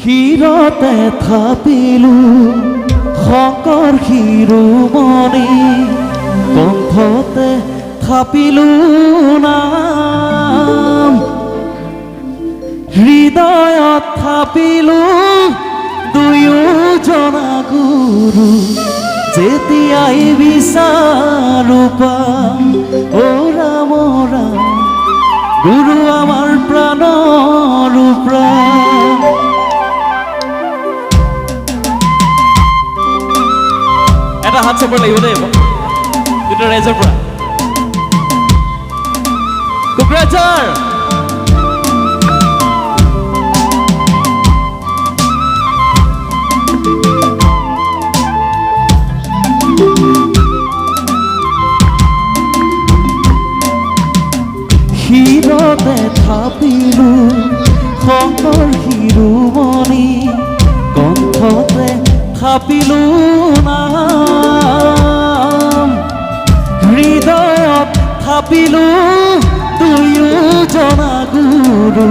শিৰতে থাপিলো শংকৰ শিৰোমণি কণ্ঠতে থাপিলো নাম হৃদয়ত থাপিলো দুয়োজনা গুৰু যেতিয়াই বিচাৰো পাম ও ৰাম ৰাম গুৰু আমাৰ প্ৰাণৰ প্ৰাণ এটা হাত চাপৰ লাগিব দেই দুটা ৰাইজৰ পৰা কোকৰাঝাৰ শিৰতে থাপিলো শংকৰ শিৰোমণি কণ্ঠতে থাপিলো নাম হৃদয়ত থাপিলো দুয়োজনা গুৰু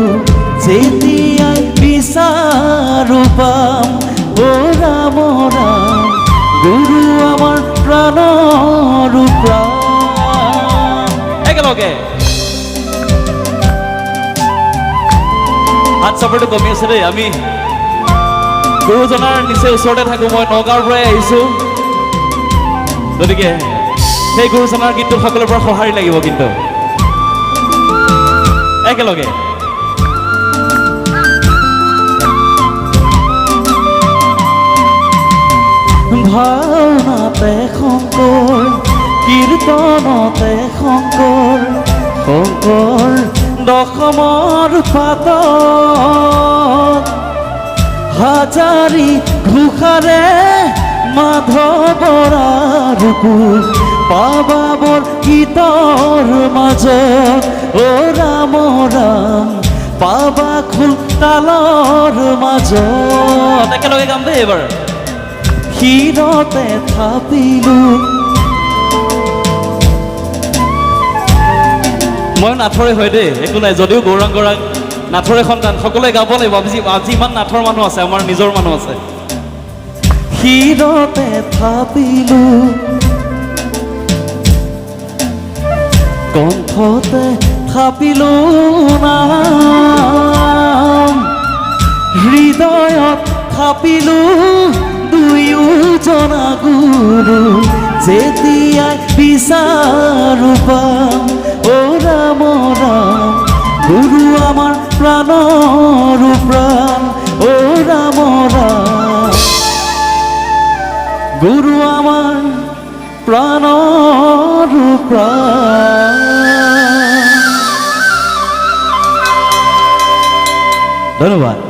যেতিয়াই বিচাৰো পাম ও ৰাম ৰাম গুৰু আমাৰ প্ৰাণৰ প্ৰাণ একেলগে হাত চাপৰটো কমি আছে দেই আমি গুৰুজনাৰ নিচেই ওচৰতে থাকোঁ মই নগাঁৱৰ পৰাই আহিছোঁ গতিকে সেই গুৰুজনাৰ গীতটো সকলোৰে পৰা সঁহাৰি লাগিব কিন্তু একেলগে ভাওনাতে শংকৰ কীৰ্তনতে শংকৰ শংকৰ দশমৰ পাতত হাজাৰী ঘোষাৰে মাধৱৰ ৰূপ পাবাবৰ গীতৰ মাজত ও ৰাম ৰাম পাবা খোল তালৰ মাজত একেলগে গাম দেই এইবাৰ শিৰতে থাপিলো মই নাথৰে হয় দেই একো নাই যদিও গৌৰাংগৰাগ নাথৰে সন্তান সকলোৱে গাব লাগিব আজি ইমান নাথৰ মানুহ আছে আমাৰ নিজৰ মানুহ আছে শিৰতে থাপিলো কণ্ঠতে থাপিলো নাম হৃদয়ত থাপিলো দুয়োজনা গুৰু যেতিয়াই বিচাৰো পাম ও ৰাম ৰাম গুৰু আমাৰ প্ৰাণৰ প্ৰাণ ও ৰাম ৰাম গুৰু আমাৰ প্ৰাণৰ প্ৰাণ ধন্যবাদ